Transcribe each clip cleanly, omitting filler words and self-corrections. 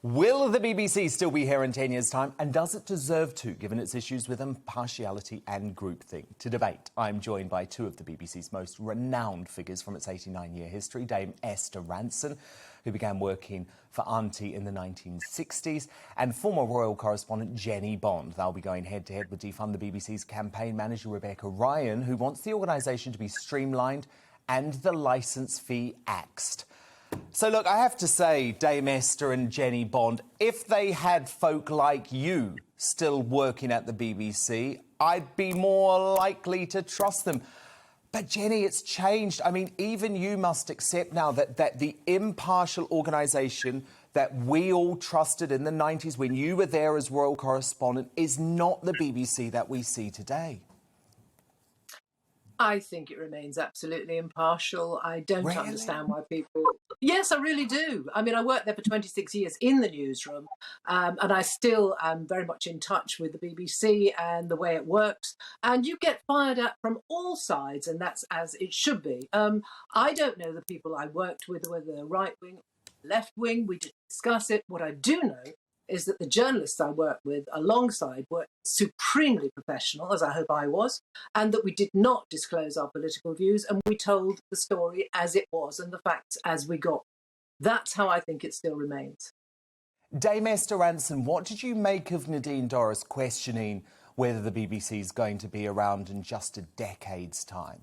Will the BBC still be here in 10 years' time, and does it deserve to, given its issues with impartiality and groupthink? To debate, I'm joined by two of the BBC's most renowned figures from its 89-year history, Dame Esther Rantzen, who began working for Auntie in the 1960s, and former royal correspondent Jenny Bond. They'll be going head-to-head with Defund the BBC's campaign manager Rebecca Ryan, who wants the organisation to be streamlined and the licence fee axed. So, look, I have to say, Dame Esther and Jenny Bond, if they had folk like you still working at the BBC, I'd be more likely to trust them. But, Jenny, it's changed. I mean, even you must accept now that the impartial organisation that we all trusted in the 90s when you were there as royal correspondent is not the BBC that we see today. I think it remains absolutely impartial. I don't Really? understand why people... Yes, I really do. I mean, I worked there for 26 years in the newsroom, and I still am very much in touch with the BBC and the way it works. And you get fired at from all sides, and that's as it should be. I don't know the people I worked with, whether they're right wing or left wing. We didn't discuss it. What I do know is that the journalists I worked with alongside were supremely professional, as I hope I was, and that we did not disclose our political views, and we told the story as it was and the facts as we got. That's how I think it still remains. Dame Esther Rantzen, what did you make of Nadine Dorries questioning whether the BBC is going to be around in just a decade's time?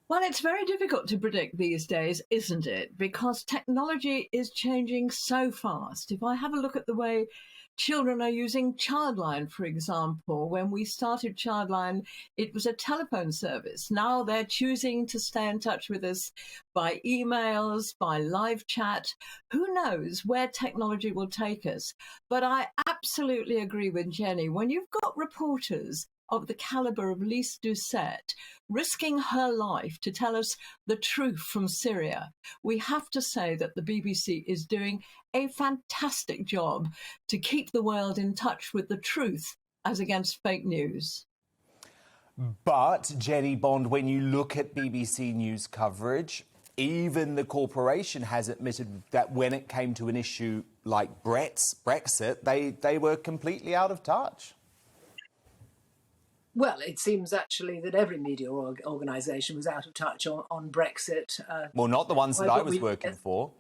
Well, it's very difficult to predict these days, isn't it? Because technology is changing so fast. If I have a look at the way children are using Childline, for example, when we started Childline, it was a telephone service. Now they're choosing to stay in touch with us by emails, by live chat. Who knows where technology will take us? But I absolutely agree with Jenny. When you've got reporters of the calibre of Lise Doucette risking her life to tell us the truth from Syria, we have to say that the BBC is doing a fantastic job to keep the world in touch with the truth as against fake news. But, Jenny Bond, when you look at BBC News coverage, even the corporation has admitted that when it came to an issue like Brexit, they were completely out of touch. Well, it seems actually that every media organisation was out of touch on Brexit. Well, not the ones that I was working for.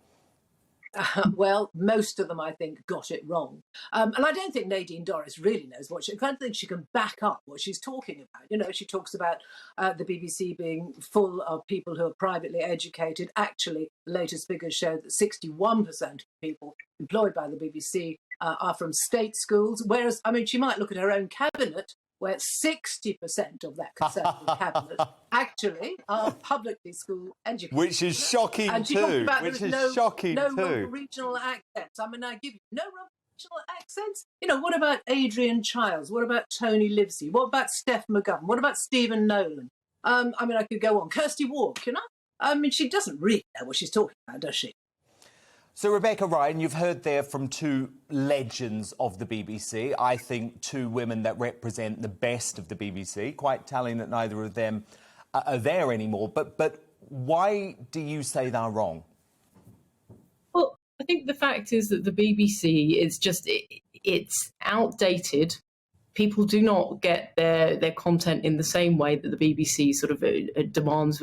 Well, most of them, I think, got it wrong. And I don't think Nadine Dorries really knows what I don't think she can back up what she's talking about. You know, she talks about the BBC being full of people who are privately educated. Actually, the latest figures show that 61% of people employed by the BBC are from state schools. Whereas, I mean, she might look at her own cabinet, where 60% of that Conservative cabinet actually are publicly school educated. Which is shocking too. No regional accents. I mean, I give you no regional accents. You know, what about Adrian Childs? What about Tony Livesey? What about Steph McGovern? What about Stephen Nolan? I mean, I could go on. Kirsty Wark, you know? I mean, she doesn't really know what she's talking about, does she? So, Rebecca Ryan, you've heard there from two legends of the BBC. I think two women that represent the best of the BBC. Quite telling that neither of them are there anymore. But why do you say they're wrong? Well, I think the fact is that the BBC is just, it's outdated. People do not get their content in the same way that the BBC sort of demands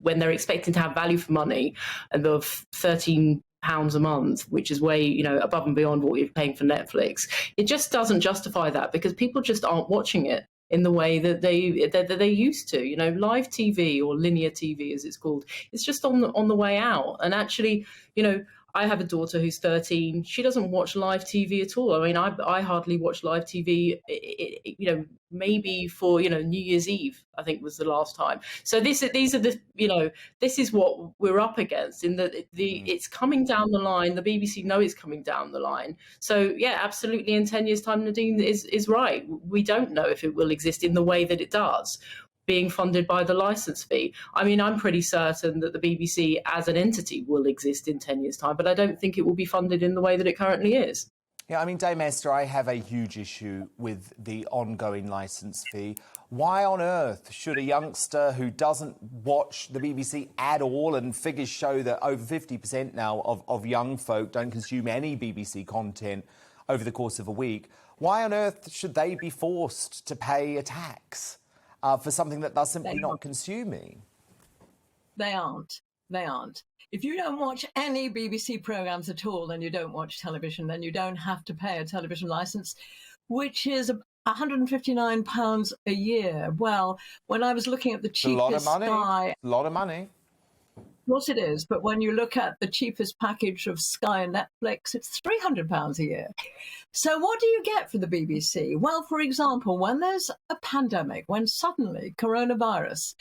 when they're expecting to have value for money and of £13 a month, which is way, you know, above and beyond what you're paying for Netflix. It just doesn't justify that because people just aren't watching it in the way that they used to. You know, live TV or linear TV, as it's called, it's just on the way out. And actually, you know, I have a daughter who's 13. She doesn't watch live TV at all. I mean, I hardly watch live TV, you know, maybe for, you know, New Year's Eve, I think was the last time. So these are the, you know, this is what we're up against in that it's coming down the line. The BBC know it's coming down the line. So, yeah, absolutely. In 10 years' time, Nadine is right. We don't know if it will exist in the way that it does, being funded by the licence fee. I mean, I'm pretty certain that the BBC as an entity will exist in 10 years' time, but I don't think it will be funded in the way that it currently is. Yeah, I mean, Dame Esther, I have a huge issue with the ongoing licence fee. Why on earth should a youngster who doesn't watch the BBC at all, and figures show that over 50% now of young folk don't consume any BBC content over the course of a week, why on earth should they be forced to pay a tax for something that they're simply not consuming? They aren't. They aren't. If you don't watch any BBC programmes at all and you don't watch television, then you don't have to pay a television licence, which is £159 a year. Well, when I was looking at the cheapest Sky... A lot of money. Of course it is, but when you look at the cheapest package of Sky and Netflix, it's £300 a year. So what do you get for the BBC? Well, for example, when there's a pandemic, when suddenly coronavirus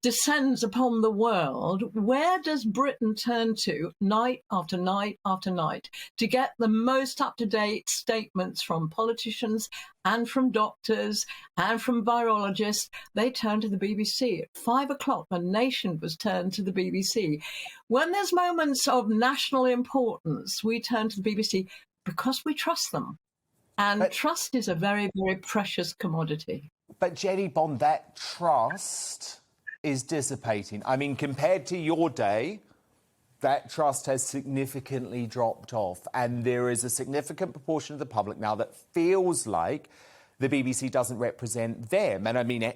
descends upon the world, where does Britain turn to night after night after night to get the most up-to-date statements from politicians and from doctors and from virologists? They turn to the BBC. At 5 o'clock, the nation was turned to the BBC. When there's moments of national importance, we turn to the BBC because we trust them. And trust is a very, very precious commodity. But Jenny Bond, that trust is dissipating. I mean, compared to your day, that trust has significantly dropped off. And there is a significant proportion of the public now that feels like the BBC doesn't represent them. And I mean,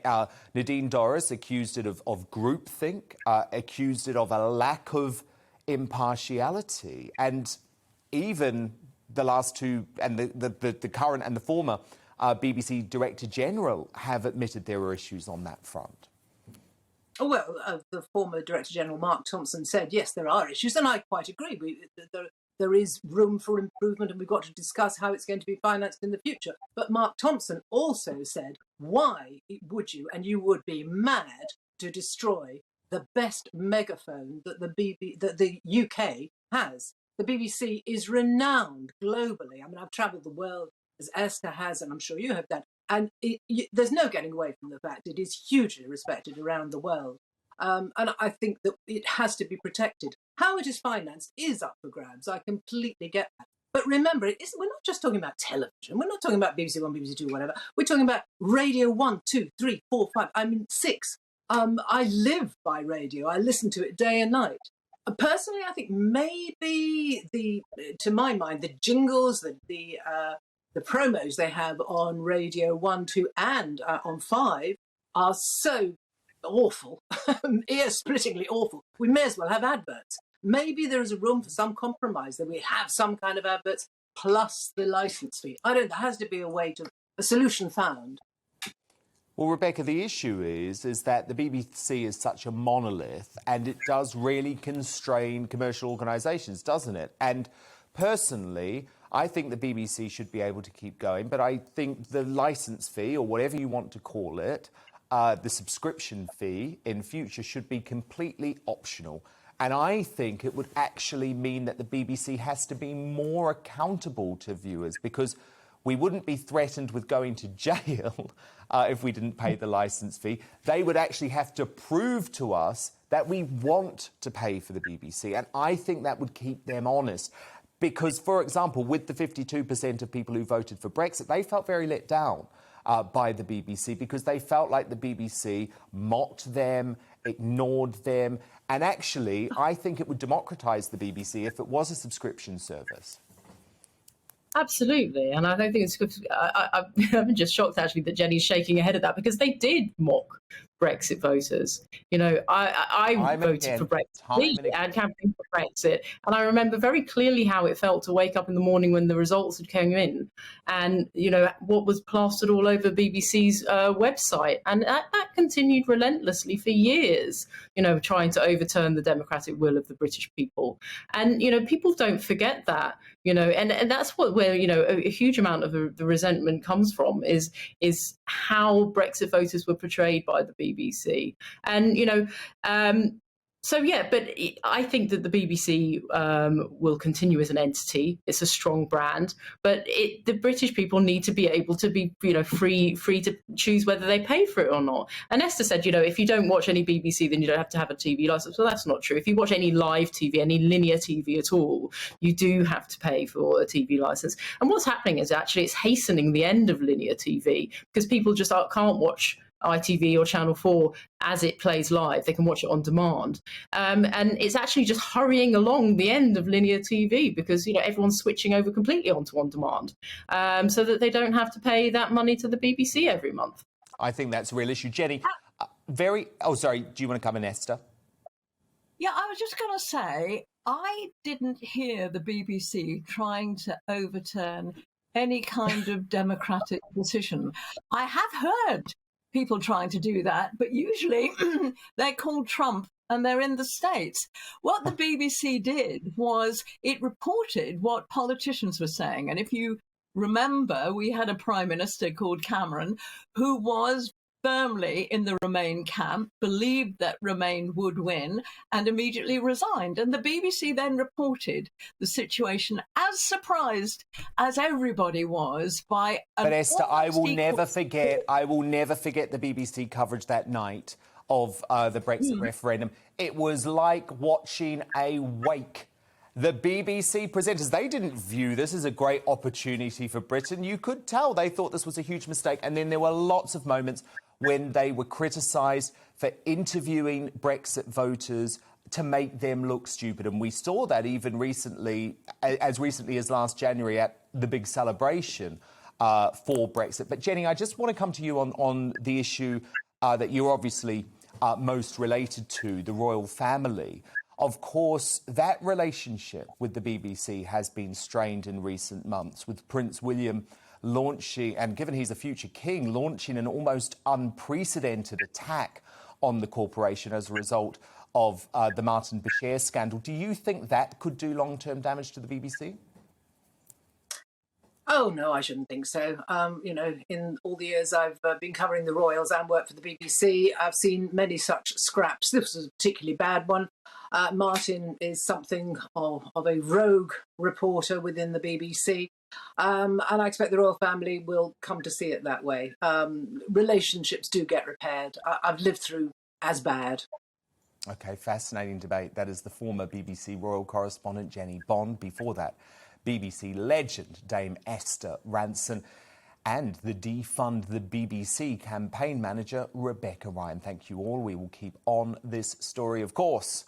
Nadine Dorries accused it of groupthink, accused it of a lack of impartiality. And even the last two, and the current and the former BBC Director General have admitted there were issues on that front. Well, the former Director General, Mark Thompson, said, yes, there are issues, and I quite agree. There is room for improvement, and we've got to discuss how it's going to be financed in the future. But Mark Thompson also said, why would you, and you would be mad to destroy the best megaphone that the UK has? The BBC is renowned globally. I mean, I've travelled the world, as Esther has, and I'm sure you have done, and there's no getting away from the fact it is hugely respected around the world. And I think that it has to be protected. How it is financed is up for grabs. I completely get that. But remember, we're not just talking about television. We're not talking about BBC One, BBC Two, whatever. We're talking about Radio 1, 2, 3, 4, 5, I mean 6. I live by radio. I listen to it day and night. Personally, I think maybe to my mind, the jingles, the promos they have on Radio 1, 2 and on 5 are so awful, ear-splittingly awful. We may as well have adverts. Maybe there is a room for some compromise, that we have some kind of adverts plus the licence fee. I don't. There has to be a solution found. Well, Rebecca, the issue is that the BBC is such a monolith, and it does really constrain commercial organisations, doesn't it? And personally, I think the BBC should be able to keep going, but I think the licence fee, or whatever you want to call it, the subscription fee in future should be completely optional. And I think it would actually mean that the BBC has to be more accountable to viewers, because we wouldn't be threatened with going to jail if we didn't pay the licence fee. They would actually have to prove to us that we want to pay for the BBC. And I think that would keep them honest. Because, for example, with the 52% of people who voted for Brexit, they felt very let down by the BBC, because they felt like the BBC mocked them, ignored them. And actually, I think it would democratise the BBC if it was a subscription service. Absolutely, and I don't think it's good. I'm just shocked actually that Jenny's shaking her head at that, because they did mock Brexit voters. You know, I voted for Brexit and campaigned for Brexit, and I remember very clearly how it felt to wake up in the morning when the results had come in, and you know what was plastered all over BBC's website, and that continued relentlessly for years. You know, trying to overturn the democratic will of the British people, and you know people don't forget that. You know, and that's where you know a huge amount of the resentment comes from is how Brexit voters were portrayed by the BBC. And you know, So yeah, but I think that the BBC will continue as an entity. It's a strong brand, but the British people need to be able to be, free to choose whether they pay for it or not. And Esther said, if you don't watch any BBC, then you don't have to have a TV license. Well, that's not true. If you watch any live TV, any linear TV at all, you do have to pay for a TV license. And what's happening is actually it's hastening the end of linear TV because people just can't watch ITV or Channel 4 as it plays live. They can watch it on demand. And it's actually just hurrying along the end of linear TV because, everyone's switching over completely onto on demand so that they don't have to pay that money to the BBC every month. I think that's a real issue. Jenny, sorry, do you want to come in, Esther? Yeah, I was just going to say, I didn't hear the BBC trying to overturn any kind of democratic decision. I have heard people trying to do that, but usually they're called Trump and they're in the States. What the BBC did was it reported what politicians were saying. And if you remember, we had a prime minister called Cameron who was firmly in the Remain camp, believed that Remain would win, and immediately resigned. And the BBC then reported the situation, as surprised as everybody was by. But Esther, I will never forget the BBC coverage that night of the Brexit referendum. It was like watching a wake. The BBC presenters, they didn't view this as a great opportunity for Britain. You could tell they thought this was a huge mistake. And then there were lots of moments when they were criticised for interviewing Brexit voters to make them look stupid. And we saw that even as recently as last January at the big celebration for Brexit. But Jenny, I just want to come to you on the issue that you're obviously most related to, the royal family. Of course, that relationship with the BBC has been strained in recent months, with Prince William launching, and given he's a future king, launching an almost unprecedented attack on the corporation as a result of the Martin Bashir scandal. Do you think that could do long-term damage to the BBC? Oh, no, I shouldn't think so. In all the years I've been covering the royals and worked for the BBC, I've seen many such scraps. This was a particularly bad one. Martin is something of a rogue reporter within the BBC. And I expect the royal family will come to see it that way. Relationships do get repaired. I've lived through as bad. OK, fascinating debate. That is the former BBC royal correspondent Jenny Bond. Before that, BBC legend Dame Esther Ranson and the Defund the BBC campaign manager Rebecca Ryan. Thank you all. We will keep on this story, of course.